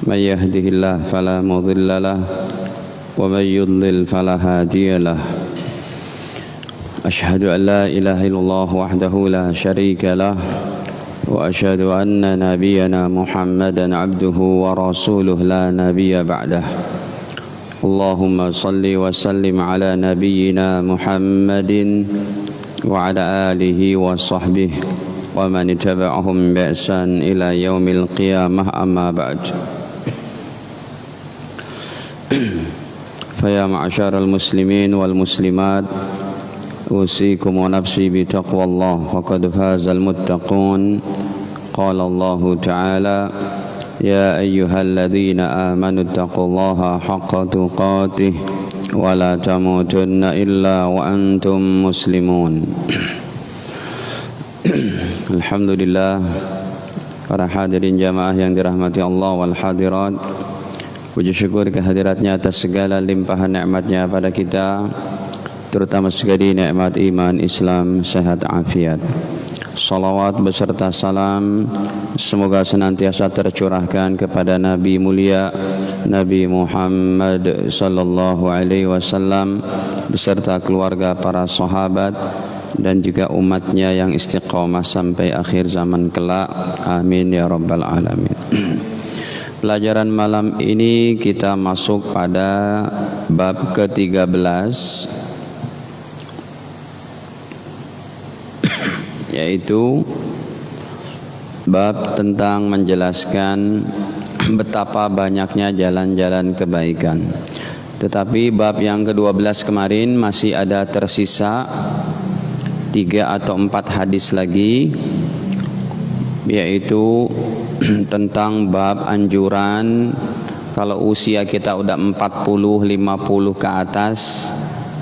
من يهده الله فلا مضل له ومن يضلل فلا هادي له أشهد أن لا إله إلا الله وحده لا شريك له وأشهد أن نبينا محمدا عبده ورسوله لا نبي بعده اللهم صل وسلم على نبينا محمد وعلى آله وصحبه ومن تبعهم بإحسان إلى يوم القيامة أما بعد فيا معشر المسلمين والمسلمات أوصيكم ونفسي بتقوى الله فقد فاز المتقون قال الله تعالى يا أيها الذين آمنوا اتقوا الله حق تقاته ولا تموتن إلا وأنتم مسلمون. Alhamdulillah, para hadirin jamaah yang dirahmati Allah wal hadirat, puji syukur kehadiratnya atas segala limpahan nikmatnya pada kita, terutama sekali nikmat iman, Islam, sehat, afiat. Salawat beserta salam semoga senantiasa tercurahkan kepada Nabi mulia Nabi Muhammad sallallahu alaihi wasallam beserta keluarga, para sahabat dan juga umatnya yang istiqomah sampai akhir zaman kelak. Amin ya rabbal alamin. Pelajaran malam ini kita masuk pada bab ke-13, yaitu bab tentang menjelaskan betapa banyaknya jalan-jalan kebaikan. Tetapi bab yang ke-12 kemarin masih ada tersisa 3 atau 4 hadis lagi, yaitu tentang bab anjuran kalau usia kita udah 40-50 ke atas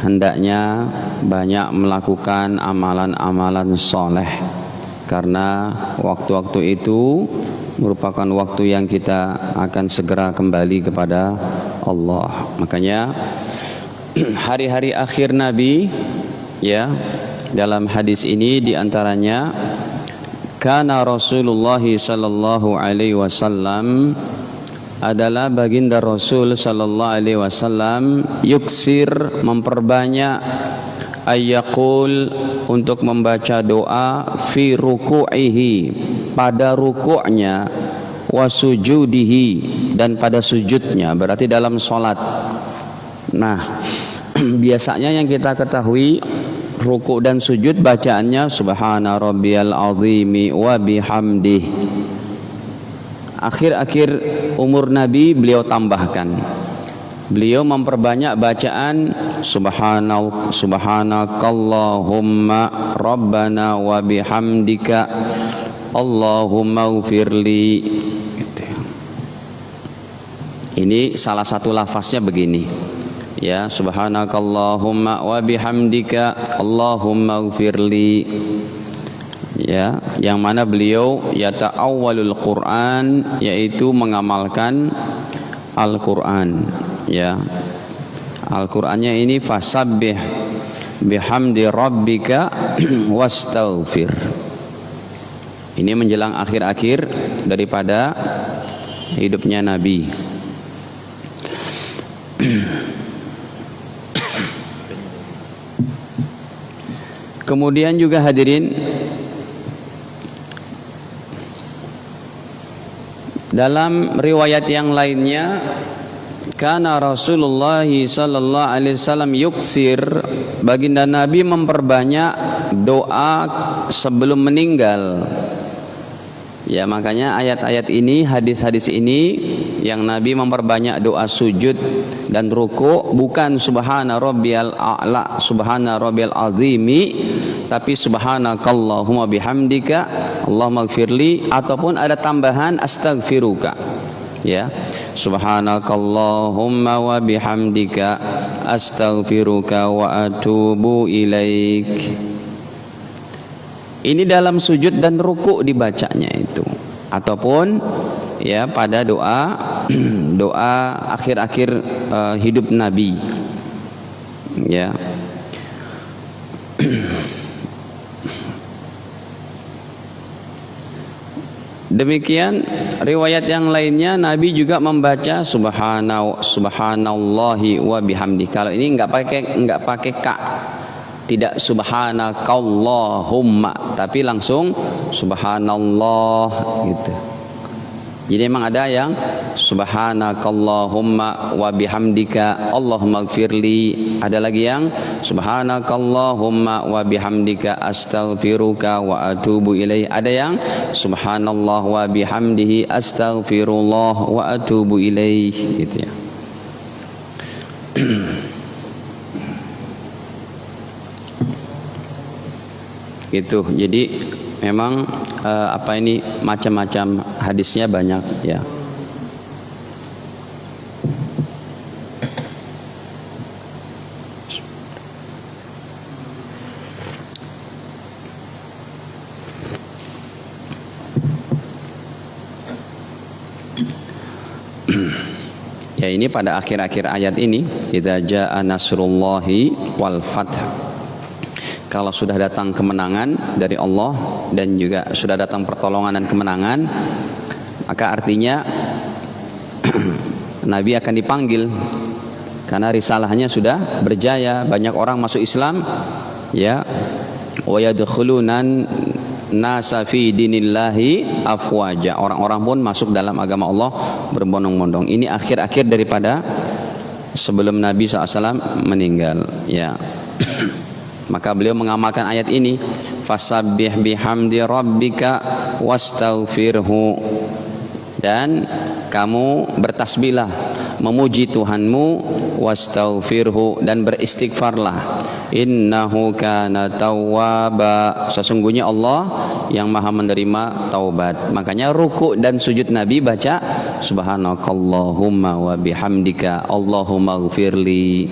hendaknya banyak melakukan amalan-amalan soleh, karena waktu-waktu itu merupakan waktu yang kita akan segera kembali kepada Allah. Makanya hari-hari akhir Nabi, ya, dalam hadis ini diantaranya kana Rasulullah sallallahu alaihi wasallam adalah baginda Rasul sallallahu alaihi wasallam yuksir, memperbanyak ayyaqul, untuk membaca doa fi ruku'ihi, pada rukuknya, wa sujudihi, dan pada sujudnya, berarti dalam salat. Nah, biasanya yang kita ketahui rukuk dan sujud bacaannya subhana rabbiyal azimi wa bihamdih. Akhir-akhir umur Nabi beliau tambahkan, beliau memperbanyak bacaan subhanakallahumma rabbana wa bihamdika Allahumma ghfirli. Ini salah satu lafaznya begini, ya, subhanakallahumma wa bihamdika Allahumma ghfirli, ya, yang mana beliau yata'awwalul Quran, yaitu mengamalkan Al-Quran, ya. Al-Qurannya ini fasabbih bihamdi rabbika wastaghfir. Ini menjelang akhir-akhir daripada hidupnya Nabi. Kemudian juga hadirin, dalam riwayat yang lainnya, kana Rasulullah sallallahu alaihi wasallam yuksir, baginda Nabi memperbanyak doa sebelum meninggal. Ya, makanya ayat-ayat ini, hadis-hadis ini yang Nabi memperbanyak doa sujud dan ruku, bukan subhana rabbiyal a'la, subhana rabbiyal azimi, tapi subhanakallahumma bihamdika Allahumma ghfirli, ataupun ada tambahan astaghfiruka, ya, subhanakallahumma wa bihamdika astaghfiruka wa atubu ilaik. Ini dalam sujud dan ruku dibacanya itu, ataupun ya pada doa doa akhir-akhir hidup Nabi, ya. Demikian riwayat yang lainnya Nabi juga membaca subhanallahi wa bihamdi. Kalau ini enggak pakai ka. Tidak subhanakallahumma, tapi langsung subhanallah gitu. Jadi memang ada yang subhanakallahumma wa bihamdika Allahumma gfirli. Ada lagi yang subhanakallahumma wa bihamdika astaghfiruka wa atubu ilaih. Ada yang subhanallah wa bihamdihi astaghfirullah wa atubu ilaih gitu ya. Gitu. Jadi memang macam-macam hadisnya banyak ya. Ya, ini pada akhir-akhir ayat ini, idza jaa nasrullahi wal fath. Kalau sudah datang kemenangan dari Allah dan juga sudah datang pertolongan dan kemenangan, maka artinya Nabi akan dipanggil karena risalahnya sudah berjaya, banyak orang masuk Islam ya. Wa yadkhulunan nasa fi dinillahi afwaja. Orang-orang pun masuk dalam agama Allah berbondong-bondong. Ini akhir-akhir daripada sebelum Nabi SAW meninggal ya. Maka beliau mengamalkan ayat ini, fasabbih bihamdi rabbika wastaghfirhu, dan kamu bertasbihlah memuji Tuhanmu, wastaghfirhu, dan beristighfarlah, innahu kana tawwaba, sesungguhnya Allah yang maha menerima taubat. Makanya ruku dan sujud Nabi baca subhanakallahumma wa bihamdika Allahumma gfirli,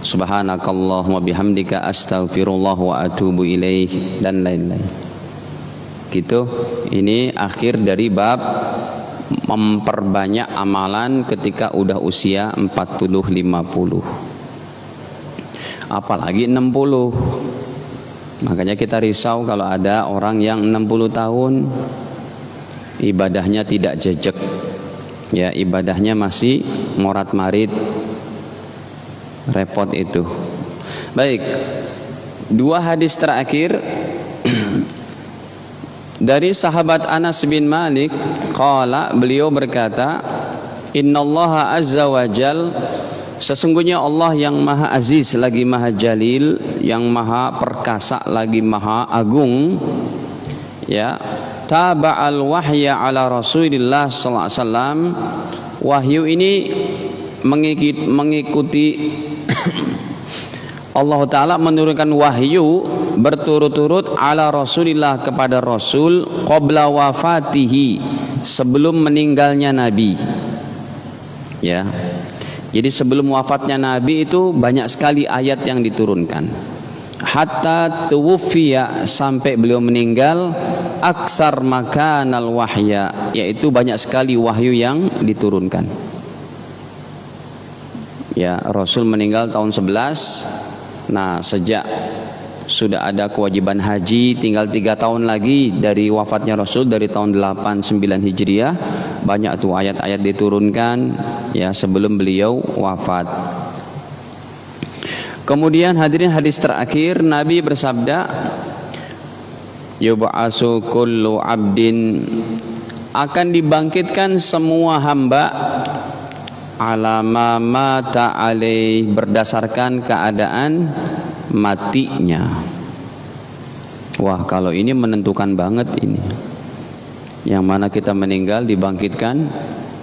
subhanakallahumma bihamdika astaghfirullah wa atubu ilaih, dan lain-lain. Gitu. Ini akhir dari bab memperbanyak amalan ketika udah usia 40-50. Apalagi 60. Makanya kita risau kalau ada orang yang 60 tahun ibadahnya tidak jejak. Ya, ibadahnya masih morat-marit. Repot itu. Baik, dua hadis terakhir dari sahabat Anas bin Malik, qala, beliau berkata, innallaha azza wa jal, sesungguhnya Allah yang maha aziz lagi maha jalil, yang maha perkasa lagi maha agung ya, taba'al wahya ala Rasulillah sallallahu alaihi wasallam. Wahyu ini mengikuti Allah Ta'ala menurunkan wahyu berturut-turut ala Rasulillah, kepada Rasul, qabla wafatihi, sebelum meninggalnya Nabi ya. Jadi sebelum wafatnya Nabi itu banyak sekali ayat yang diturunkan, hatta tuwfiya, sampai beliau meninggal, aksar makanal wahya, yaitu banyak sekali wahyu yang diturunkan ya. Rasul meninggal tahun 11. Nah, sejak sudah ada kewajiban haji, tinggal 3 tahun lagi dari wafatnya Rasul, dari tahun 89 Hijriah, banyak tuh ayat-ayat diturunkan ya sebelum beliau wafat. Kemudian hadirin, hadis terakhir Nabi bersabda, yub'asu kullu abdin, akan dibangkitkan semua hamba, alama mata alaih, berdasarkan keadaan matinya. Wah, kalau ini menentukan banget ini. Yang mana kita meninggal dibangkitkan,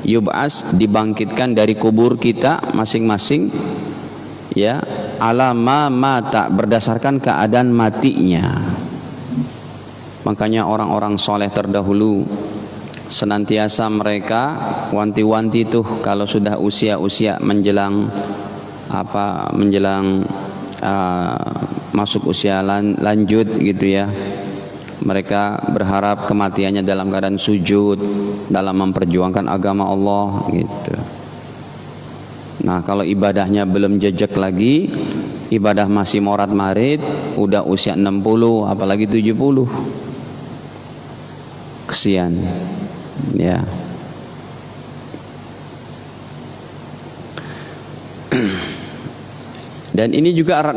yub'as, dibangkitkan dari kubur kita masing-masing ya, alama mata, berdasarkan keadaan matinya. Makanya orang-orang soleh terdahulu senantiasa mereka wanti-wanti tuh kalau sudah usia-usia menjelang masuk usia lanjut gitu ya, mereka berharap kematiannya dalam keadaan sujud, dalam memperjuangkan agama Allah gitu. Nah, kalau ibadahnya belum jejak lagi, ibadah masih morat-marit, udah usia 60 apalagi 70, kesian. Ya. Dan ini juga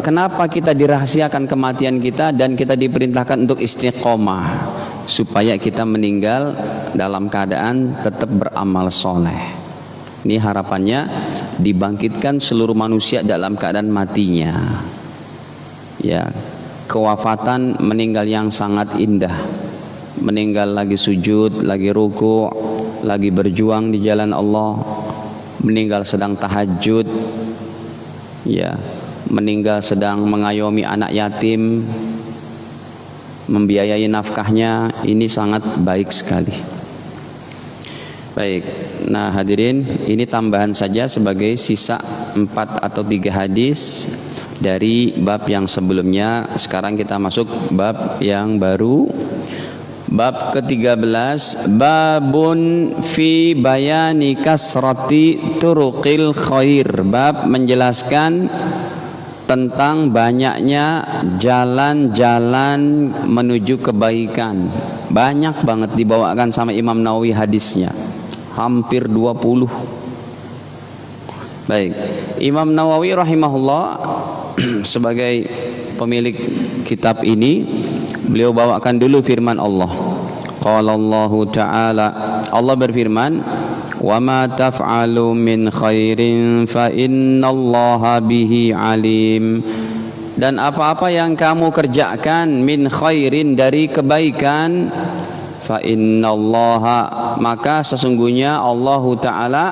kenapa kita dirahasiakan kematian kita dan kita diperintahkan untuk istiqomah, supaya kita meninggal dalam keadaan tetap beramal soleh. Ini harapannya dibangkitkan seluruh manusia dalam keadaan matinya. Ya, kewafatan meninggal yang sangat indah, meninggal lagi sujud, lagi ruku', lagi berjuang di jalan Allah, meninggal sedang tahajud, ya, meninggal sedang mengayomi anak yatim, membiayai nafkahnya. Ini sangat baik sekali. Baik, nah hadirin, ini tambahan saja sebagai sisa 4 atau 3 hadis dari bab yang sebelumnya. Sekarang kita masuk bab yang baru, bab ke-13, babun fi bayani kasrati turuqil khair, bab menjelaskan tentang banyaknya jalan-jalan menuju kebaikan. Banyak banget dibawakan sama Imam Nawawi hadisnya, hampir 20. Baik, Imam Nawawi rahimahullah sebagai pemilik kitab ini, beliau bawakan dulu firman Allah. Qala Allah Ta'ala, Allah berfirman, wa ma taf'alu min khairin fa innallaha bihi alim. Dan apa-apa yang kamu kerjakan min khairin, dari kebaikan, fa innallaha, maka sesungguhnya Allah Ta'ala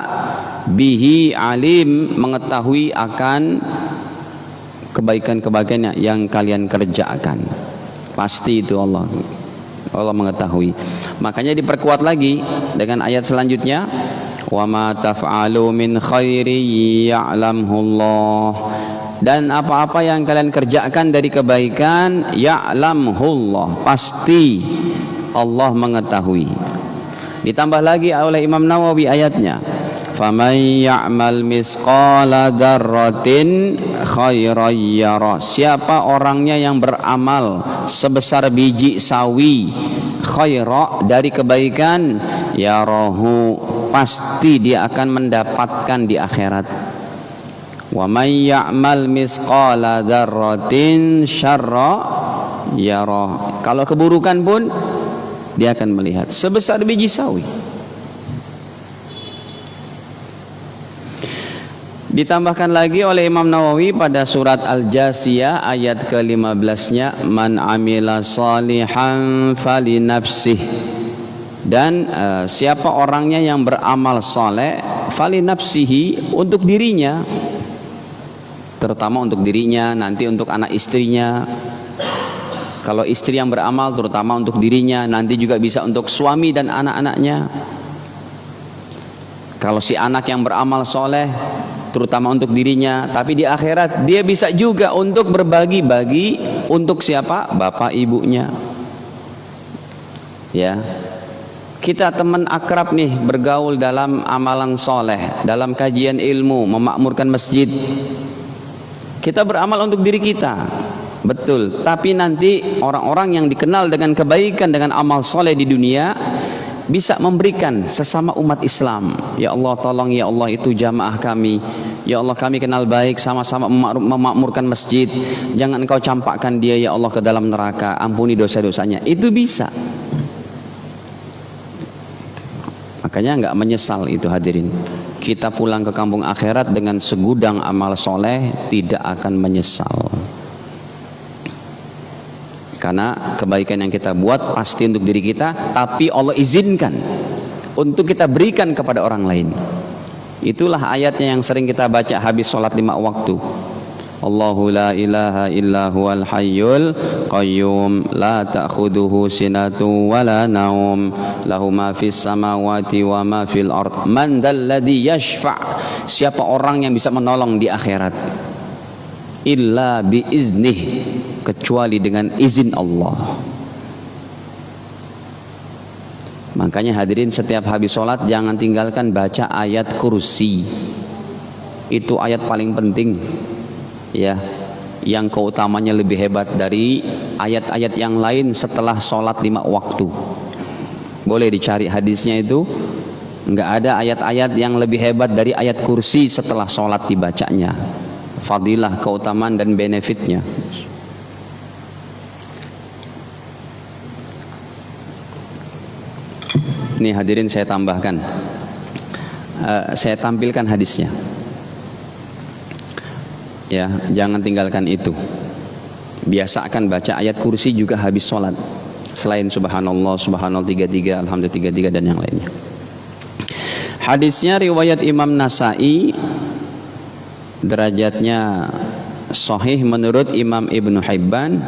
bihi alim, mengetahui akan kebaikan-kebaikan yang kalian kerjakan. Pasti itu Allah mengetahui. Makanya diperkuat lagi dengan ayat selanjutnya, wa ma taf'alu min khairi ya'lamhullah, dan apa-apa yang kalian kerjakan dari kebaikan, ya'lamhullah, pasti Allah mengetahui. Ditambah lagi oleh Imam Nawawi ayatnya, faman ya'mal misqala dzarratin khairan yara, siapa orangnya yang beramal sebesar biji sawi, khaira, dari kebaikan, yarahu, pasti dia akan mendapatkan di akhirat. Wa may ya'mal misqala dzarratin syarra yara, kalau keburukan pun dia akan melihat sebesar biji sawi. Ditambahkan lagi oleh Imam Nawawi pada surat Al-Jasiyah ayat ke-15-nya, man amila salihan fali nafsih, dan siapa orangnya yang beramal saleh, fali nafsihi, untuk dirinya, terutama untuk dirinya, nanti untuk anak istrinya. Kalau istri yang beramal terutama untuk dirinya, nanti juga bisa untuk suami dan anak-anaknya. Kalau si anak yang beramal soleh terutama untuk dirinya, tapi di akhirat dia bisa juga untuk berbagi-bagi untuk siapa? Bapak ibunya. Ya, kita teman akrab nih, bergaul dalam amalan soleh, dalam kajian ilmu, memakmurkan masjid. Kita beramal untuk diri kita, betul. Tapi nanti orang-orang yang dikenal dengan kebaikan, dengan amal soleh di dunia, bisa memberikan sesama umat Islam. Ya Allah, tolong ya Allah itu jamaah kami. Ya Allah, kami kenal baik, sama-sama memakmurkan masjid. Jangan engkau campakkan dia ya Allah ke dalam neraka, ampuni dosa-dosanya. Itu bisa. Makanya enggak menyesal itu hadirin. Kita pulang ke kampung akhirat dengan segudang amal soleh, tidak akan menyesal. Karena kebaikan yang kita buat pasti untuk diri kita, tapi Allah izinkan untuk kita berikan kepada orang lain. Itulah ayatnya yang sering kita baca habis sholat 5 waktu. Allahu la ilaha illa huwal hayyul qayyum la ta'khuduhu sinatu wa la naum lahu ma fis samawati wa ma fil ard man dzalladzi yashfa', siapa orang yang bisa menolong di akhirat, illa bi iznih, kecuali dengan izin Allah. Makanya hadirin, setiap habis sholat jangan tinggalkan baca ayat kursi. Itu ayat paling penting, ya, yang keutamanya lebih hebat dari ayat-ayat yang lain setelah sholat 5 waktu. Boleh dicari hadisnya itu. Enggak ada ayat-ayat yang lebih hebat dari ayat kursi setelah sholat dibacanya. Fadilah, keutamaan dan benefitnya. Ini hadirin saya tambahkan, saya tampilkan hadisnya. Ya, jangan tinggalkan itu. Biasakan baca ayat kursi juga habis sholat. Selain subhanallah, subhanallah 33, alhamdulillah 33 dan yang lainnya. Hadisnya riwayat Imam Nasai, derajatnya sahih menurut Imam Ibnu Hibban.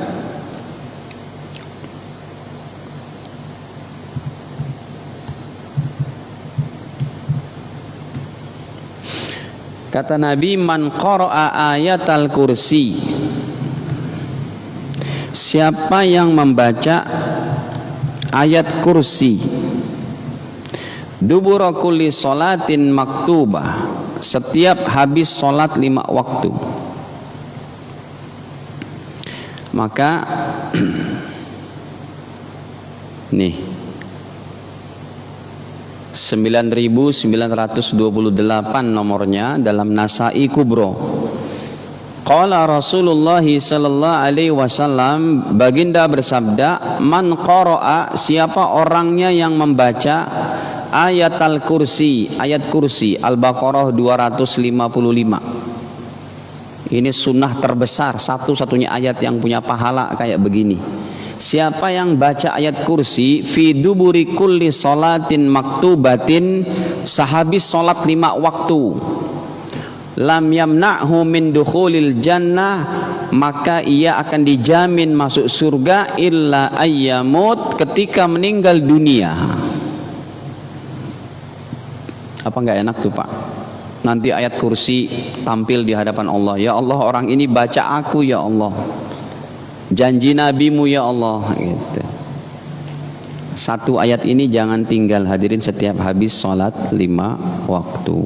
Kata Nabi, man qara'a ayatal kursi, siapa yang membaca ayat kursi, dubura kulli sholatin maktubah, setiap habis sholat 5 waktu, maka nih 9928 nomornya dalam Nasai Kubro. Qala Rasulullah sallallahu alaihi wasallam, baginda bersabda, man qara'a, siapa orangnya yang membaca ayat al-kursi, ayat kursi Al-Baqarah 255. Ini sunnah terbesar, satu-satunya ayat yang punya pahala kayak begini. Siapa yang baca ayat kursi fi duburi kulli sholatin maktubatin, sahabis sholat 5 waktu, lam yamna'hu min dukhulil jannah, maka ia akan dijamin masuk surga illa ayyamut, ketika meninggal dunia. Apa enggak enak tuh Pak? Nanti ayat kursi tampil di hadapan Allah. Ya Allah, orang ini baca aku ya Allah, janji nabimu ya Allah, gitu. Satu ayat ini jangan tinggal hadirin setiap habis sholat 5 waktu.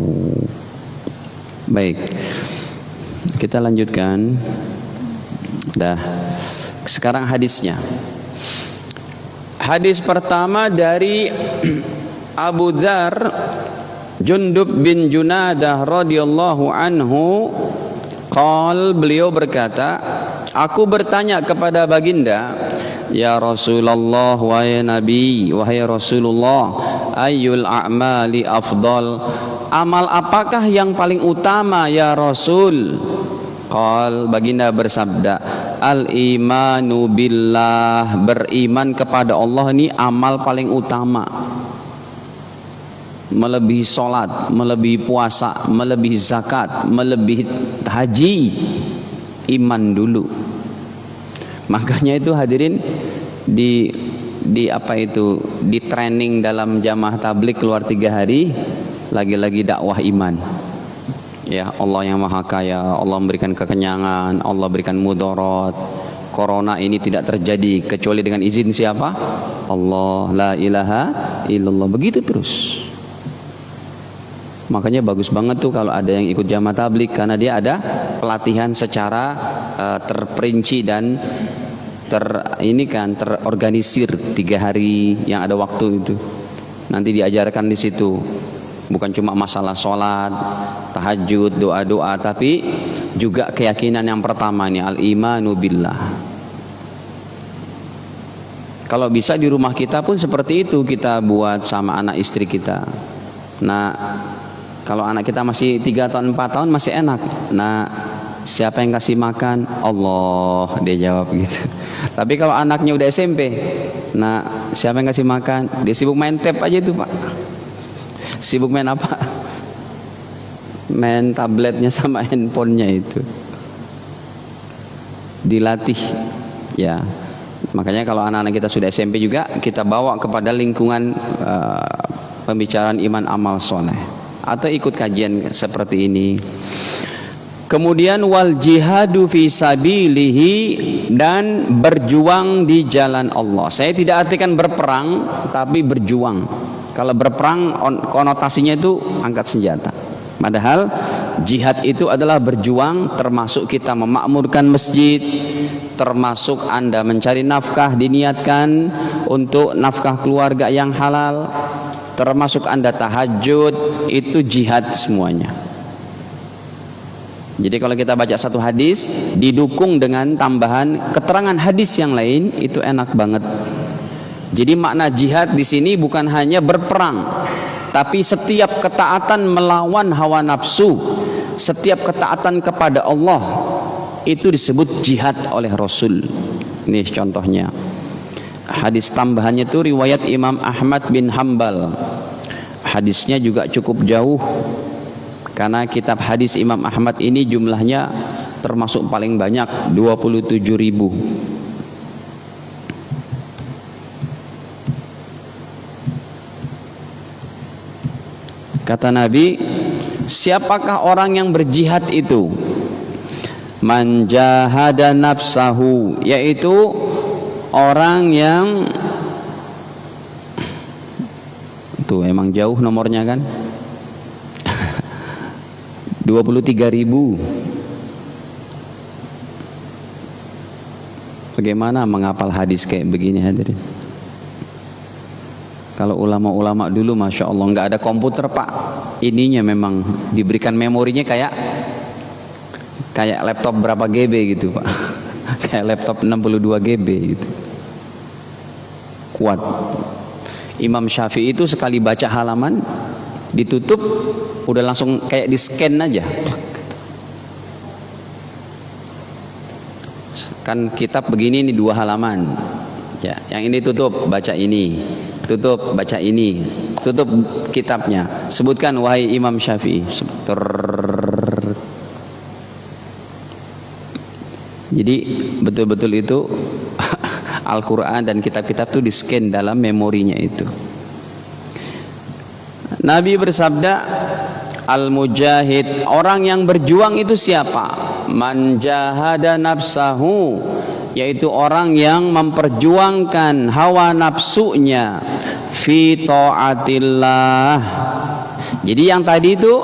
Baik, kita lanjutkan. Dah, sekarang hadisnya. Hadis pertama dari Abu Dzar Jundub bin Junadah radhiyallahu anhu, beliau berkata, aku bertanya kepada baginda, ya Rasulullah, wahai Nabi, wahai Rasulullah, ayyul a'mali afdal, amal apakah yang paling utama ya Rasul? Baginda bersabda, al-imanu billah, beriman kepada Allah ini amal paling utama. Melebihi sholat, melebihi puasa, melebihi zakat, melebihi haji, iman dulu. Makanya itu hadirin di apa itu, di training dalam jamaah tabligh keluar 3 hari, lagi-lagi dakwah iman. Ya, Allah yang maha kaya, Allah memberikan kekenyangan, Allah berikan mudarat. Corona ini tidak terjadi kecuali dengan izin siapa? Allah, la ilaha illallah. Begitu terus. Makanya bagus banget tuh kalau ada yang ikut jamaah tabligh, karena dia ada pelatihan secara terperinci dan terorganisir 3 hari yang ada waktu itu. Nanti diajarkan di situ, bukan cuma masalah sholat, tahajud, doa-doa, tapi juga keyakinan yang pertama nih, al-imanu billah. Kalau bisa di rumah kita pun seperti itu kita buat sama anak istri kita. Nah, kalau anak kita masih 3 tahun 4 tahun masih enak. Nah, siapa yang kasih makan? Allah, dia jawab gitu. Tapi kalau anaknya udah SMP, nah siapa yang kasih makan? Dia sibuk main tab aja itu Pak. Sibuk main apa? Main tabletnya sama handphonenya itu. Dilatih ya. Makanya kalau anak-anak kita sudah SMP juga, kita bawa kepada lingkungan pembicaraan iman amal soleh, atau ikut kajian seperti ini. Kemudian wal jihadu fi sabilihi, dan berjuang di jalan Allah. Saya tidak artikan berperang, tapi berjuang. Kalau berperang konotasinya itu angkat senjata. Padahal jihad itu adalah berjuang, termasuk kita memakmurkan masjid, termasuk Anda mencari nafkah, diniatkan untuk nafkah keluarga yang halal, termasuk Anda tahajud, itu jihad semuanya. Jadi kalau kita baca satu hadis didukung dengan tambahan keterangan hadis yang lain, itu enak banget. Jadi makna jihad di sini bukan hanya berperang, tapi setiap ketaatan melawan hawa nafsu, setiap ketaatan kepada Allah, itu disebut jihad oleh Rasul. Ini contohnya. Hadis tambahannya itu riwayat Imam Ahmad bin Hambal. Hadisnya juga cukup jauh, karena kitab hadis Imam Ahmad ini jumlahnya termasuk paling banyak, 27.000. Kata Nabi, siapakah orang yang berjihad itu? Man jahada nafsahu, yaitu orang yang, tuh emang jauh nomornya kan, 23.000. Bagaimana menghafal hadis kayak begini hadirin? Kalau ulama-ulama dulu Masya Allah nggak ada komputer Pak, ininya memang diberikan memorinya kayak laptop berapa GB gitu Pak. Kayak laptop 62 GB gitu, kuat. Imam Syafi'i itu sekali baca halaman ditutup udah langsung kayak di scan aja. Kan kitab begini nih 2 halaman ya, yang ini tutup baca ini, tutup baca ini, tutup kitabnya, sebutkan wahai Imam Syafi'i. Jadi betul-betul itu Al-Quran dan kitab-kitab itu di-scan dalam memorinya itu. Nabi bersabda, Al-mujahid, orang yang berjuang itu siapa? Man jahada nafsahu, yaitu orang yang memperjuangkan hawa nafsunya fi ta'atillah. Jadi yang tadi itu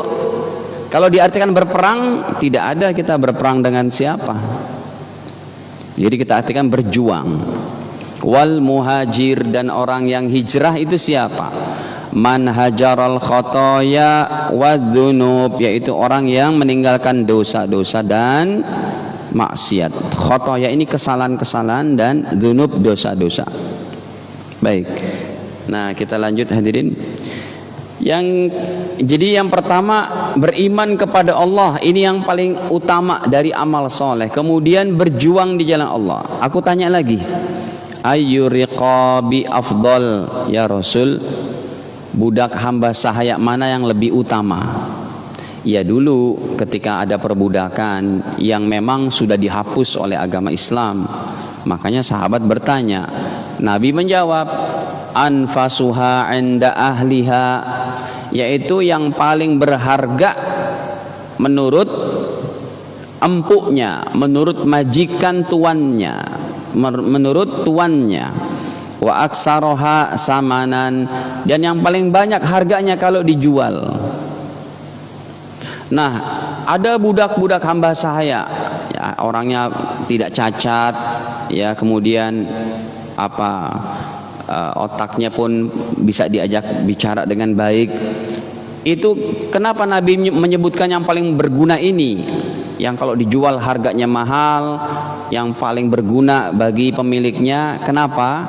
kalau diartikan berperang, tidak ada kita berperang dengan siapa. Jadi kita artikan berjuang. Wal muhajir, dan orang yang hijrah itu siapa? Man hajaral khotoya wadzunub, yaitu orang yang meninggalkan dosa-dosa dan maksiat. Khotoya ini kesalahan-kesalahan, dan dzunub dosa-dosa. Baik. Nah, kita lanjut hadirin. Jadi yang pertama beriman kepada Allah, ini yang paling utama dari amal soleh. Kemudian berjuang di jalan Allah. Aku tanya lagi, ayyu riqabi afdal ya Rasul, budak hamba sahaya mana yang lebih utama? Ya dulu ketika ada perbudakan yang memang sudah dihapus oleh agama Islam, makanya sahabat bertanya, Nabi menjawab, anfasuha 'inda ahliha, yaitu yang paling berharga menurut empuknya, menurut majikan tuannya, menurut tuannya. Wa aksaroha samanan, dan yang paling banyak harganya kalau dijual. Nah, ada budak-budak hamba sahaya ya, orangnya tidak cacat ya, kemudian otaknya pun bisa diajak bicara dengan baik. Itu kenapa Nabi menyebutkan yang paling berguna ini, yang kalau dijual harganya mahal, yang paling berguna bagi pemiliknya. Kenapa?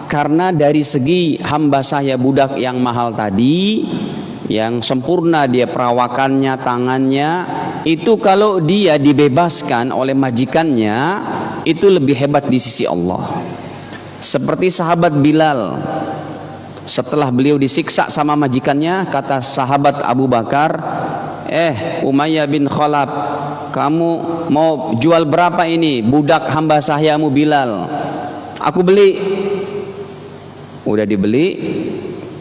Karena dari segi hamba sahaya budak yang mahal tadi, yang sempurna dia perawakannya, tangannya, itu kalau dia dibebaskan oleh majikannya, itu lebih hebat di sisi Allah. Seperti sahabat Bilal, setelah beliau disiksa sama majikannya, kata sahabat Abu Bakar, Umayyah bin Khalaf, kamu mau jual berapa ini budak hamba sahayamu Bilal? Aku beli. Udah dibeli,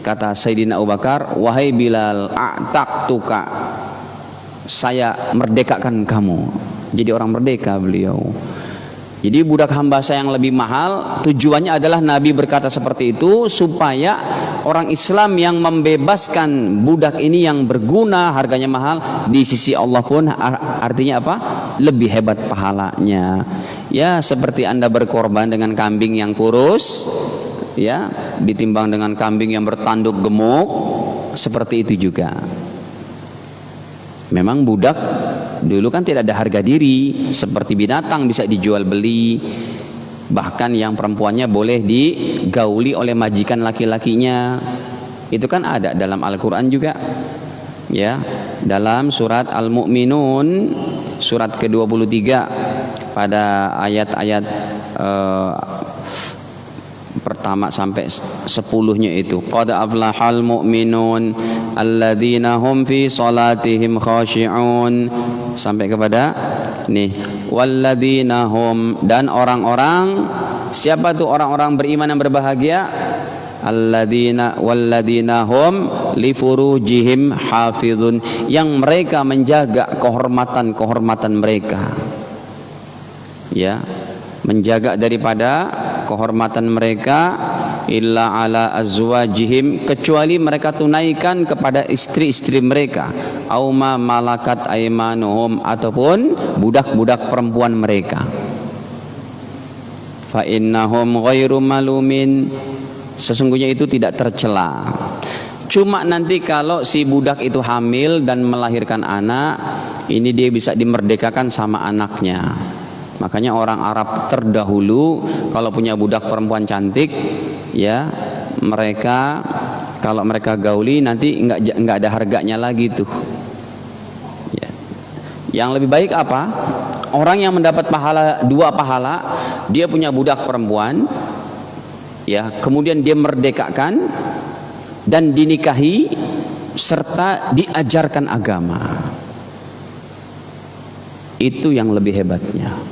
kata Sayyidina Abu Bakar, wahai Bilal, a'taqtuka, saya merdekakan kamu. Jadi orang merdeka beliau. Jadi budak hamba saya yang lebih mahal, tujuannya adalah Nabi berkata seperti itu supaya orang Islam yang membebaskan budak ini yang berguna, harganya mahal di sisi Allah pun artinya apa? Lebih hebat pahalanya. Ya, seperti Anda berkorban dengan kambing yang kurus, ya, ditimbang dengan kambing yang bertanduk gemuk, seperti itu juga. Memang budak dulu kan tidak ada harga diri, seperti binatang bisa dijual beli. Bahkan yang perempuannya boleh digauli oleh majikan laki-lakinya. Itu kan ada dalam Al-Quran juga, ya, dalam surat Al-Mu'minun surat ke-23 pada ayat-ayat pertama sampai 10-nya itu, qad aflahal mu'minun alladzina hum fi salatihim khashi'un, sampai kepada nih, walladzina hum, dan orang-orang, siapa tuh orang-orang beriman yang berbahagia? Alladzina walladzina hum li furujihim hafizun, yang mereka menjaga kehormatan mereka, ya, menjaga daripada kehormatan mereka, illa ala azwajihim, kecuali mereka tunaikan kepada istri-istri mereka, au ma malakat aymanuhum, ataupun budak-budak perempuan mereka. Fa innahum ghairu malumin, sesungguhnya itu tidak tercela. Cuma nanti kalau si budak itu hamil dan melahirkan anak, ini dia bisa dimerdekakan sama anaknya. Makanya orang Arab terdahulu kalau punya budak perempuan cantik, ya, mereka kalau mereka gauli nanti nggak ada harganya lagi tuh. Ya. Yang lebih baik apa? Orang yang mendapat pahala, 2 pahala, dia punya budak perempuan, ya, kemudian dia merdekakan dan dinikahi serta diajarkan agama. Itu yang lebih hebatnya.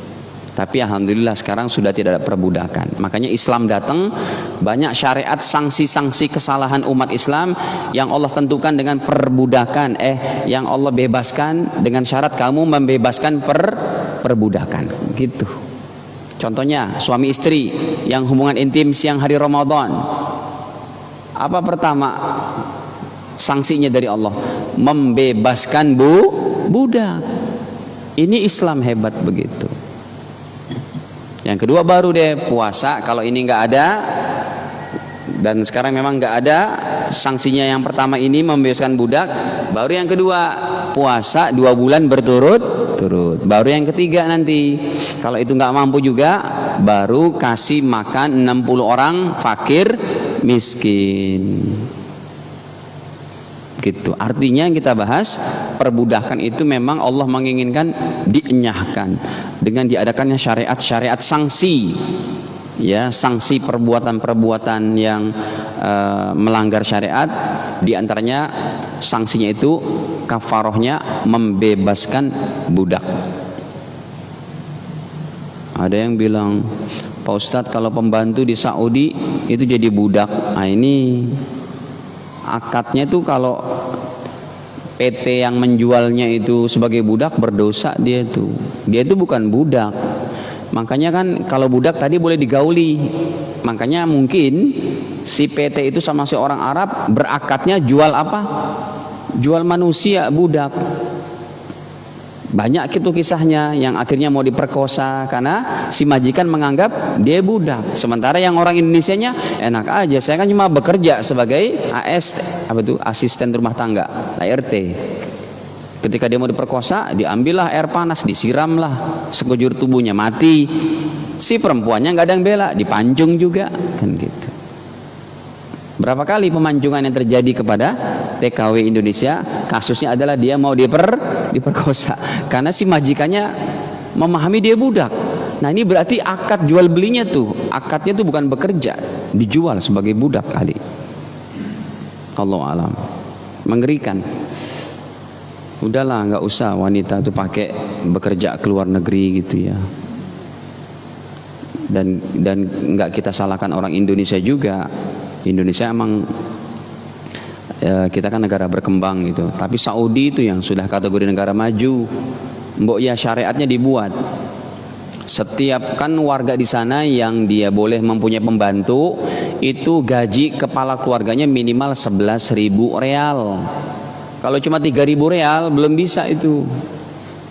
Tapi alhamdulillah sekarang sudah tidak ada perbudakan. Makanya Islam datang, banyak syariat sanksi-sanksi kesalahan umat Islam yang Allah tentukan dengan perbudakan, yang Allah bebaskan dengan syarat kamu membebaskan perbudakan, gitu. Contohnya suami istri yang hubungan intim siang hari Ramadan. Apa pertama sanksinya dari Allah? Membebaskan budak. Ini Islam hebat begitu. Yang kedua baru deh puasa, kalau ini nggak ada, dan sekarang memang nggak ada sanksinya. Yang pertama ini membebaskan budak, baru yang kedua puasa 2 bulan berturut-turut, baru yang ketiga nanti kalau itu nggak mampu juga baru kasih makan 60 orang fakir miskin, gitu. Artinya yang kita bahas, perbudakan itu memang Allah menginginkan dienyahkan dengan diadakannya syariat-syariat sanksi, ya, sanksi perbuatan-perbuatan yang melanggar syariat. Di antaranya sanksinya itu kafarohnya membebaskan budak. Ada yang bilang, Pak Ustadz, kalau pembantu di Saudi itu jadi budak. Nah, ini akadnya itu kalau PT yang menjualnya itu sebagai budak berdosa dia itu. Dia itu bukan budak. Makanya kan kalau budak tadi boleh digauli. Makanya mungkin si PT itu sama si orang Arab berakadnya jual apa? Jual manusia, budak. Banyak itu kisahnya yang akhirnya mau diperkosa karena si majikan menganggap dia budak. Sementara yang orang Indonesianya enak aja, saya kan cuma bekerja sebagai AS, apa itu, asisten rumah tangga, ART. Ketika dia mau diperkosa, diambillah air panas, disiramlah sekujur tubuhnya, mati. Si perempuannya nggak ada yang bela, dipancung juga, kan gitu. Berapa kali pemanjungan yang terjadi kepada TKW Indonesia, kasusnya adalah dia mau diperkosa karena si majikannya memahami dia budak. Nah, ini berarti akad jual belinya tuh, akadnya tuh bukan bekerja, dijual sebagai budak kali. Allah alam, mengerikan. Udahlah, nggak usah wanita tuh pakai bekerja ke luar negeri gitu ya. Dan nggak kita salahkan orang Indonesia juga. Indonesia emang kita kan negara berkembang gitu, tapi Saudi itu yang sudah kategori negara maju. Mbok ya syariatnya dibuat. Setiap kan warga di sana yang dia boleh mempunyai pembantu itu gaji kepala keluarganya minimal 11.000 real. Kalau cuma 3.000 real belum bisa itu.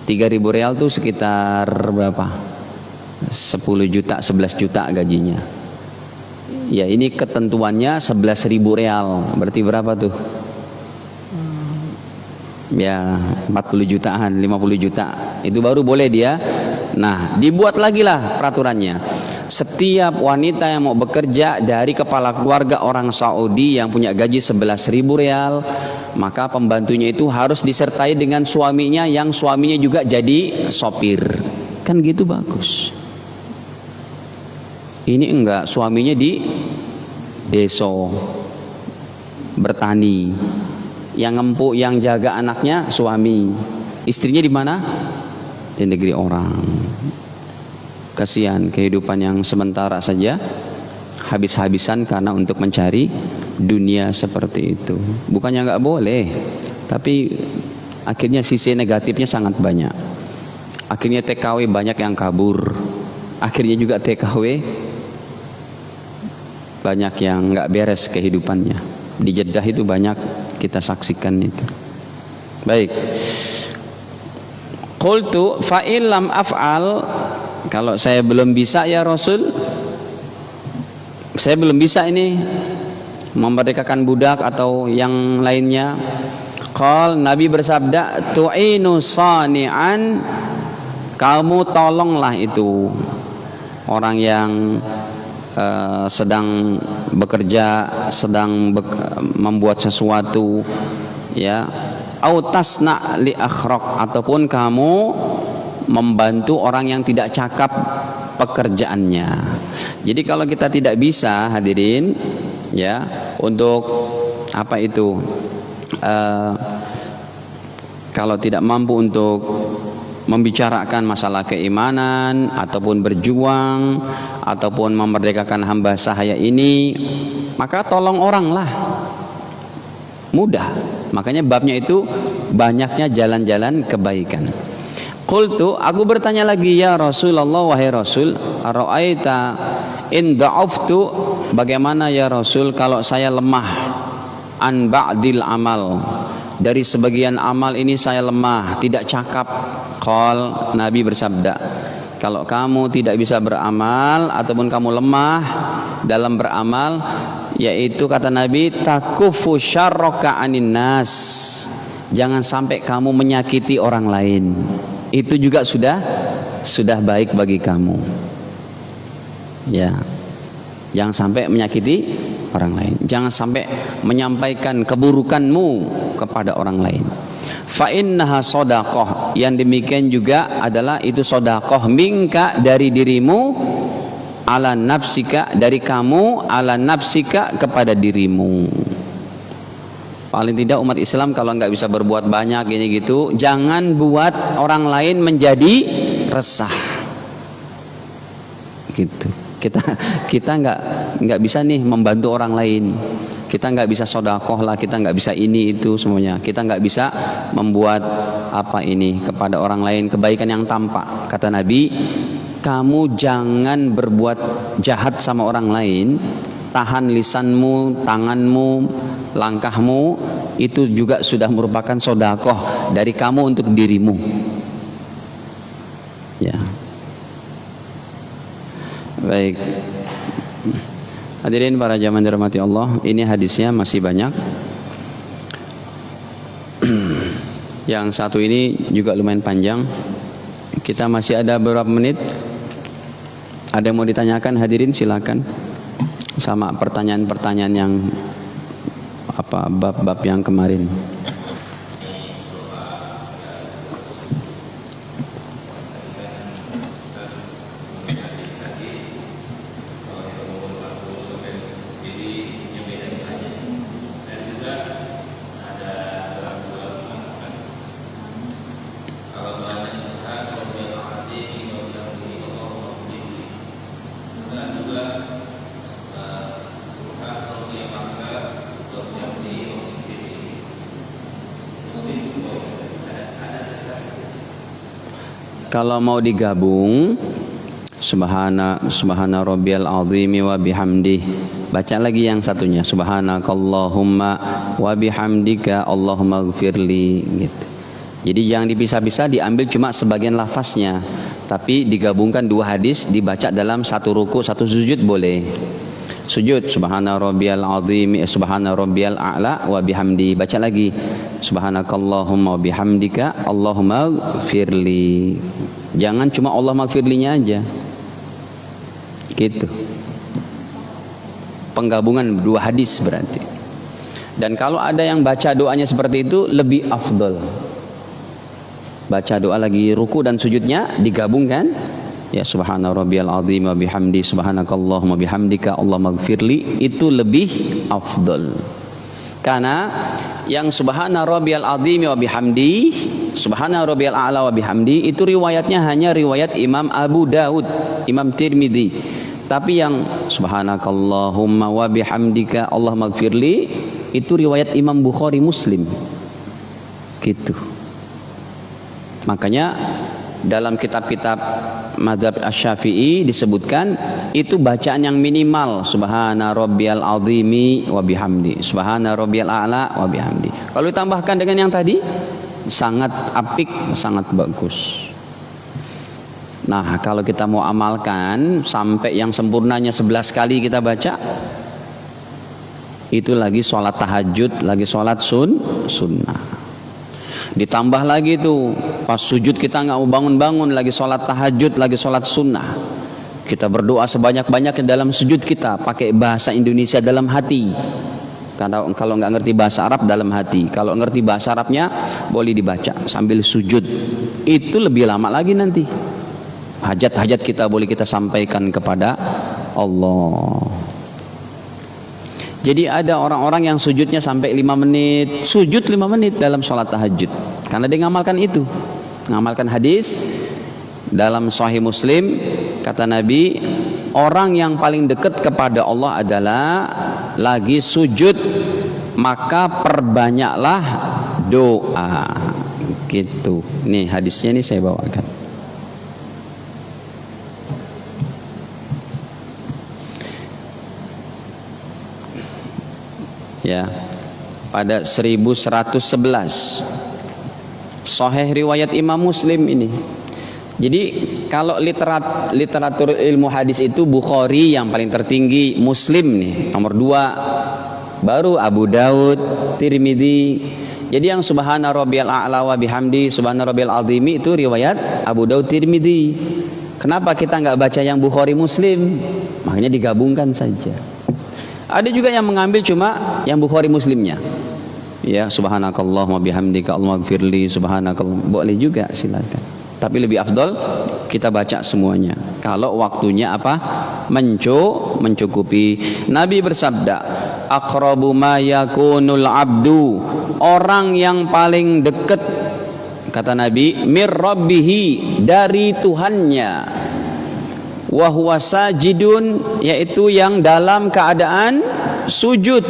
3.000 real tuh sekitar berapa? 10 juta, 11 juta gajinya. Ya ini ketentuannya 11.000 real. Berarti berapa tuh? Ya 40 jutaan, 50 juta. Itu baru boleh dia. Nah, dibuat lagi lah peraturannya. Setiap wanita yang mau bekerja dari kepala keluarga orang Saudi yang punya gaji 11.000 real, maka pembantunya itu harus disertai dengan suaminya yang suaminya juga jadi sopir. Kan gitu bagus. Ini enggak, suaminya di desa bertani, yang ngempuk, yang jaga anaknya suami, istrinya di mana? Di negeri orang. Kasihan kehidupan yang sementara saja habis-habisan karena untuk mencari dunia seperti itu. Bukannya nggak boleh, tapi akhirnya sisi negatifnya sangat banyak. Akhirnya TKW banyak yang kabur. Akhirnya juga TKW banyak yang nggak beres kehidupannya. Di Jeddah itu banyak kita saksikan itu. Baik. Qultu fa illam af'al, kalau saya belum bisa ya Rasul, saya belum bisa ini memerdekakan budak atau yang lainnya. Qal, Nabi bersabda, tu'inu sani'an, kamu tolonglah itu orang yang sedang bekerja, sedang membuat sesuatu, ya, au tasna li akhraq, ataupun kamu membantu orang yang tidak cakap pekerjaannya. Jadi kalau kita tidak bisa, hadirin, ya, untuk apa itu, kalau tidak mampu untuk membicarakan masalah keimanan ataupun berjuang ataupun memerdekakan hamba sahaya ini, maka tolong orang lah, mudah. Makanya babnya itu banyaknya jalan-jalan kebaikan. Qultu, aku bertanya lagi, ya Rasulullah, wahai Rasul, ara'aita in da'aftu, bagaimana ya Rasul kalau saya lemah, an ba'dil amal, dari sebagian amal ini saya lemah, tidak cakap. Qal, Nabi bersabda, kalau kamu tidak bisa beramal ataupun kamu lemah dalam beramal, yaitu kata Nabi, takufu syarraka anin nas, jangan sampai kamu menyakiti orang lain. Itu juga sudah baik bagi kamu, ya. Jangan sampai menyakiti orang lain, jangan sampai menyampaikan keburukanmu kepada orang lain. Fa innaha shadaqah, yang demikian juga adalah itu shadaqah minka, dari dirimu, ala nafsika, dari kamu, ala nafsika, kepada dirimu. Paling tidak umat Islam kalau nggak bisa berbuat banyak gini gitu, jangan buat orang lain menjadi resah. Gitu. Kita nggak bisa nih membantu orang lain. Kita nggak bisa sodakoh lah, kita nggak bisa ini itu semuanya. Kita nggak bisa membuat apa ini kepada orang lain kebaikan yang tampak. Kata Nabi, kamu jangan berbuat jahat sama orang lain. Tahan lisanmu, tanganmu, langkahmu, itu juga sudah merupakan sodakoh dari kamu untuk dirimu. Ya. Baik. Hadirin para jamaah dirahmati Allah, ini hadisnya masih banyak. Yang satu ini juga lumayan panjang. Kita masih ada beberapa menit. Ada yang mau ditanyakan, hadirin silakan. Sama pertanyaan-pertanyaan yang apa, bab-bab yang kemarin. Kalau mau digabung, subhana rabbiyal azimi wa bihamdih, baca lagi yang satunya, subhanakallahumma wa bihamdika Allahumma gfirli gitu. Jadi jangan dipisah-pisah, diambil cuma sebagian lafaznya, tapi digabungkan dua hadis, dibaca dalam satu ruku, satu sujud boleh. Sujud subhana rabbiyal azim, subhana rabbiyal a'la wa bihamdi, baca lagi subhanakallahumma wa bihamdika Allahumma gfirli. Jangan cuma Allahumma gfirlinya aja gitu. Penggabungan dua hadis berarti. Dan kalau ada yang baca doanya seperti itu lebih afdol. Baca doa lagi ruku dan sujudnya digabungkan, ya subhana rabbiyal azim wa bihamdi subhanakallahumma bihamdika Allahumma gfirli, itu lebih afdol. Karena yang subhana rabbiyal azim wa bihamdi, subhana rabbiyal a'la wa bihamdi itu riwayatnya hanya riwayat Imam Abu Daud, Imam Tirmidzi. Tapi yang subhanakallahumma wa bihamdika Allahumma gfirli itu riwayat Imam Bukhari, Muslim. Gitu. Makanya dalam kitab-kitab mazhab Asy-Syafi'i disebutkan itu bacaan yang minimal subhana rabbiyal azimi wa bihamdi, subhana rabbiyal a'la wa bihamdi. Kalau ditambahkan dengan yang tadi sangat apik, sangat bagus. Nah, kalau kita mau amalkan sampai yang sempurnanya 11 kali kita baca, itu lagi sholat tahajud, lagi sholat sunnah. Ditambah lagi tuh pas sujud kita nggak mau bangun-bangun, lagi sholat tahajud, lagi sholat sunnah, kita berdoa sebanyak-banyaknya dalam sujud kita pakai bahasa Indonesia dalam hati. Kalau nggak ngerti bahasa Arab dalam hati, kalau ngerti bahasa Arabnya boleh dibaca sambil sujud. Itu lebih lama lagi nanti. Hajat-hajat kita boleh kita sampaikan kepada Allah. Jadi ada orang-orang yang sujudnya sampai 5 menit, sujud 5 menit dalam sholat tahajud, karena dia ngamalkan itu, ngamalkan hadis dalam Sahih Muslim. Kata Nabi, orang yang paling dekat kepada Allah adalah lagi sujud, maka perbanyaklah doa. Gitu. Nih hadisnya nih saya bawakan. Ya, pada 1111 Sahih riwayat Imam Muslim ini. Jadi kalau literatur ilmu hadis itu Bukhari yang paling tertinggi, Muslim nih nomor 2, baru Abu Daud, Tirmidzi. Jadi yang subhana rabbiyal a'la wa bihamdi subhana rabbiyal azimi itu riwayat Abu Daud, Tirmidzi. Kenapa kita nggak baca yang Bukhari, Muslim? Makanya digabungkan saja. Ada juga yang mengambil cuma yang Bukhari, Muslimnya. Ya, subhanakallahumma bihamdika Allahumma gfirli subhanakallah. Boleh juga, silakan. Tapi lebih afdol kita baca semuanya. Kalau waktunya apa? Mencukupi. Nabi bersabda, aqrabu ma yakunul abdu, orang yang paling dekat, kata Nabi, mir rabbihi, dari Tuhannya, wa huwa sajidun, yaitu yang dalam keadaan sujud.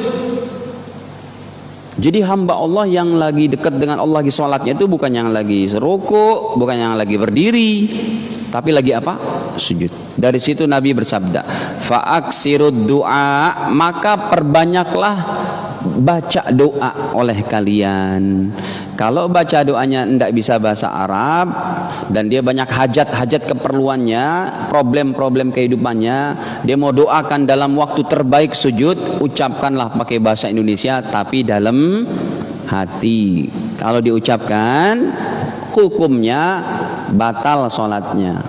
Jadi hamba Allah yang lagi dekat dengan Allah lagi sholatnya itu bukan yang lagi ruku, bukan yang lagi berdiri, tapi lagi apa? Sujud. Dari situ Nabi bersabda, fa'aksirud du'a, maka perbanyaklah baca doa oleh kalian. Kalau baca doanya tidak bisa bahasa Arab dan dia banyak hajat-hajat keperluannya, problem-problem kehidupannya, dia mau doakan dalam waktu terbaik sujud, ucapkanlah pakai bahasa Indonesia tapi dalam hati. Kalau diucapkan, hukumnya batal sholatnya.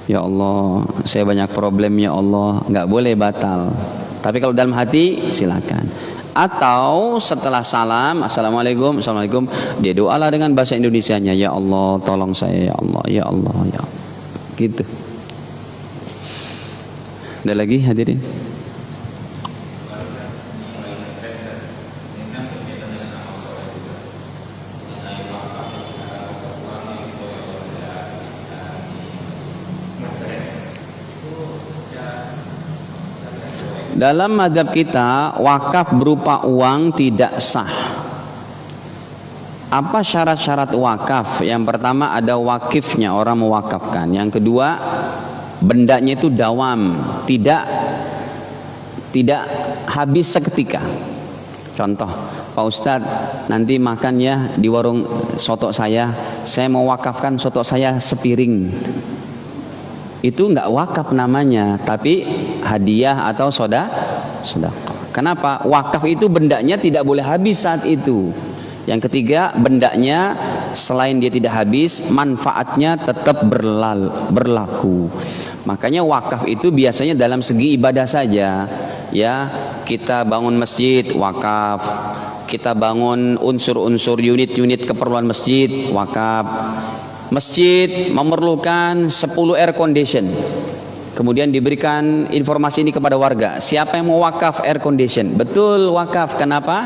Ya Allah, saya banyak problem ya Allah, nggak boleh batal. Tapi kalau dalam hati silakan. Atau setelah salam, assalamualaikum, assalamualaikum, dia doalah dengan bahasa Indonesianya, ya Allah tolong saya, ya Allah, ya Allah, ya Allah. Gitu. Ada lagi hadirin? Dalam mazhab kita, wakaf berupa uang tidak sah. Apa syarat-syarat wakaf? Yang pertama ada wakifnya, orang mewakafkan. Yang kedua, bendanya itu dawam, tidak tidak habis seketika. Contoh, Pak Ustadz, nanti makannya di warung soto saya mau wakafkan soto saya sepiring. Itu enggak wakaf namanya, tapi hadiah atau sedekah. Kenapa? Wakaf itu bendanya tidak boleh habis saat itu. Yang ketiga, bendanya selain dia tidak habis, manfaatnya tetap berlaku. Makanya wakaf itu biasanya dalam segi ibadah saja. Ya, kita bangun masjid, wakaf. Kita bangun unsur-unsur unit-unit keperluan masjid, wakaf. Masjid memerlukan 10 air condition. Kemudian diberikan informasi ini kepada warga. Siapa yang mau wakaf air condition? Betul, wakaf. Kenapa?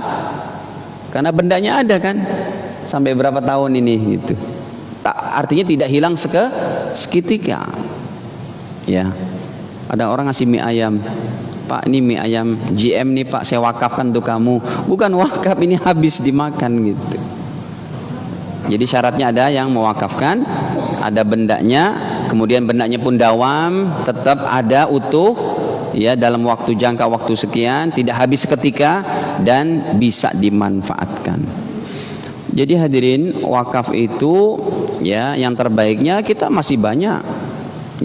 Karena bendanya ada kan. Sampai berapa tahun ini gitu. Artinya tidak hilang seketika. Ya. Ada orang ngasih mie ayam. Pak, ini mie ayam GM nih Pak, saya wakafkan untuk kamu. Bukan wakaf, ini habis dimakan gitu. Jadi syaratnya ada yang mewakafkan, ada bendanya, kemudian bendanya pun dawam, tetap ada utuh, ya, dalam waktu jangka waktu sekian, tidak habis seketika dan bisa dimanfaatkan. Jadi hadirin, wakaf itu ya yang terbaiknya kita masih banyak,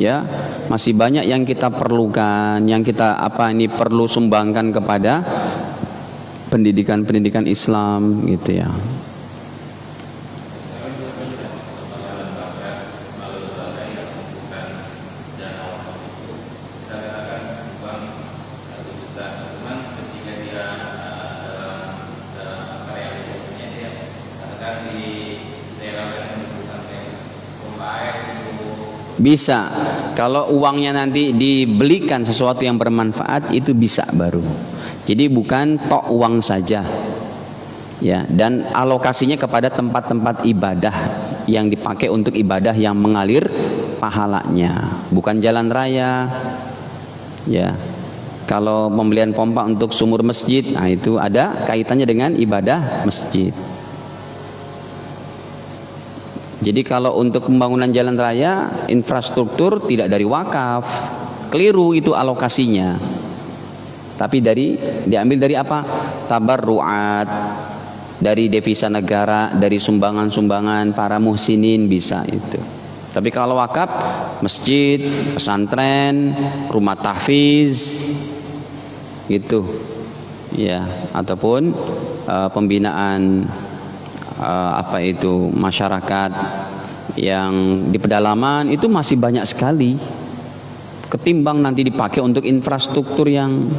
ya, masih banyak yang kita perlukan, yang kita perlu sumbangkan kepada pendidikan Islam gitu ya. Bisa, kalau uangnya nanti dibelikan sesuatu yang bermanfaat itu bisa baru. Jadi bukan tok uang saja, ya. Dan alokasinya kepada tempat-tempat ibadah yang dipakai untuk ibadah yang mengalir pahalanya, bukan jalan raya, ya. Kalau pembelian pompa untuk sumur masjid, nah itu ada kaitannya dengan ibadah masjid. Jadi kalau untuk pembangunan jalan raya, infrastruktur tidak dari wakaf, keliru itu alokasinya. Tapi diambil dari apa? Tabarruat, dari devisa negara, dari sumbangan-sumbangan para muhsinin bisa itu. Tapi kalau wakaf, masjid, pesantren, rumah tahfiz, gitu, ya, ataupun pembinaan masyarakat yang di pedalaman itu masih banyak sekali, ketimbang nanti dipakai untuk infrastruktur yang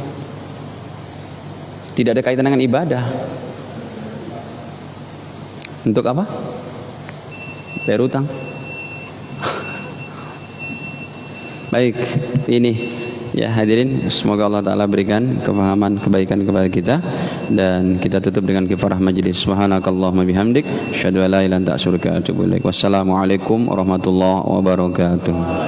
tidak ada kaitan dengan ibadah. Untuk apa? Bayar utang. Baik, ini ya hadirin, semoga Allah Ta'ala berikan kefahaman kebaikan kepada kita, dan kita tutup dengan kifarah majlis. Subhanakallahumma bihamdik, asyhadu an la ilaha illa anta astaghfiruka wa atubu ilaik. Wassalamualaikum warahmatullahi wabarakatuh.